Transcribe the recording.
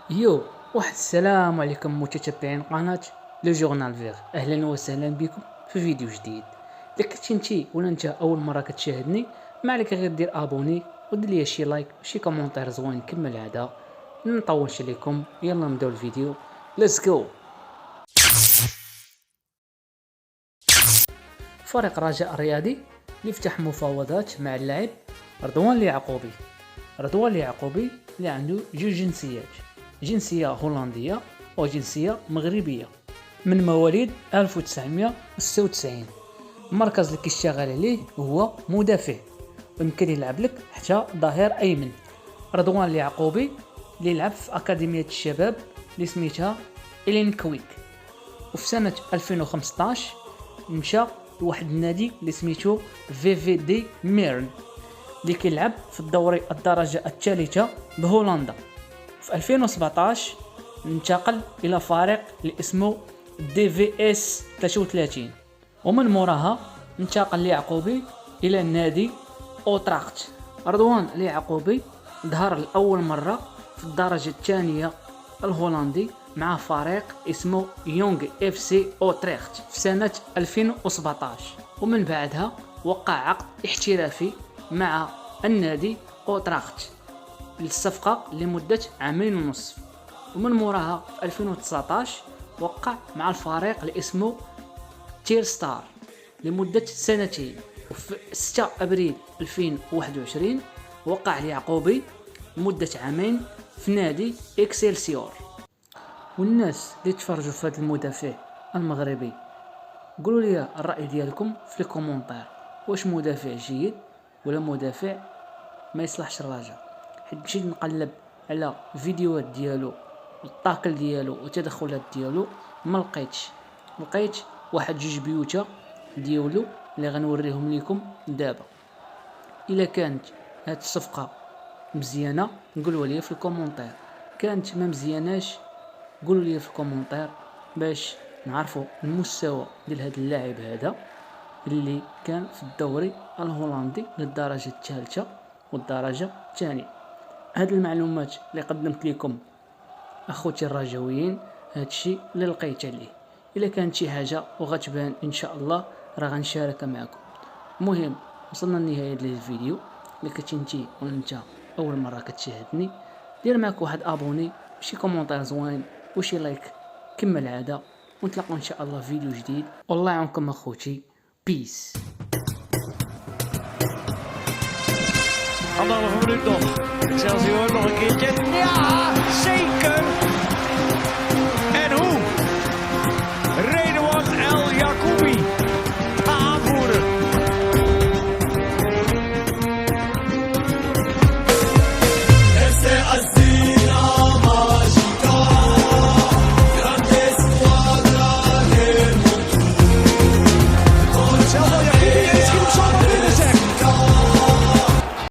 يو واحد السلام عليكم متتبعين قناة لو جورنال فيغ، اهلا وسهلا بكم في فيديو جديد. اذا كنتي انتي ولا انت اول مره كتشاهدني، ما عليك غير دير ابوني ودير لي شي لايك وشي كومونتير زوين كما العاده. ما نطولش عليكم، يلا نبداو الفيديو. ليتس جو. فريق رجاء الرياضي يفتح مفاوضات مع اللاعب رضوان اليعقوبي. رضوان اليعقوبي اللي عنده جوج جنسيات، جنسية هولندية وجنسية مغربية، من مواليد 1996. المركز اللي كيشتغل عليه هو مدافع، ويمكن يلعب لك حتى ظهير ايمن. رضوان اليعقوبي اللي لعب في اكاديمية الشباب اللي سميتها إلين كويك، وفي سنة 2015 مشى لواحد النادي اللي سميتو VVD ميرن اللي كيلعب في الدرجة الثالثة بهولندا. في 2017 انتقل الى فريق اللي اسمه DVS 33، ومن موراها انتقل اليعقوبي الى نادي اوتراخت. رضوان اليعقوبي ظهر لأول مرة في الدرجة الثانية الهولندي مع فريق اسمه يونغ اف سي اوتريخت في سنة 2017، ومن بعدها وقع عقد احترافي مع النادي اوتراخت للصفقة لمدة عامين ونصف. ومن موراها في 2019 وقع مع الفريق اللي اسمه تير ستار لمدة سنتين. وفي 6 أبريل 2021 وقع اليعقوبي لمدة عامين في نادي إكسلسيور. والناس اللي تفرجوا في هذا المدافع المغربي، قولوا لي الرأي ديالكم في الكومنتار، واش مدافع جيد ولا مدافع ما يصلحش الرجاء؟ حيت مشيت نقلب على فيديوهات ديالو والطاكل ديالو والتدخلات ديالو، ما لقيت واحد جوج بيوتا ديالو اللي غنوريهم لكم دابا. الا كانت هاد الصفقه مزيانه قولوا لي في الكومنتير، كانت ما مزياناش قولوا لي في الكومنتير باش نعرفوا المستوى ديال هاد اللاعب هذا اللي كان في الدوري الهولندي للدرجه الثالثه والدرجه الثانيه. هاد المعلومات اللي قدمت لكم اخوتي الرجاويين، هادشي اللي لقيت عليه. الا كانت شي حاجه وغتبان ان شاء الله راه غنشاركها معكم. المهم وصلنا لنهايه الفيديو. الا كنتي انتي ولا انت اول مره كتشاهدني، دير معك واحد ابوني وشي كومونتير زوين وشي لايك كما العاده، ونتلاقاو ان شاء الله في فيديو جديد. والله يعاونكم اخوتي، بيس. Anderhalve minuut nog. Excelsior nog een keertje. Ja!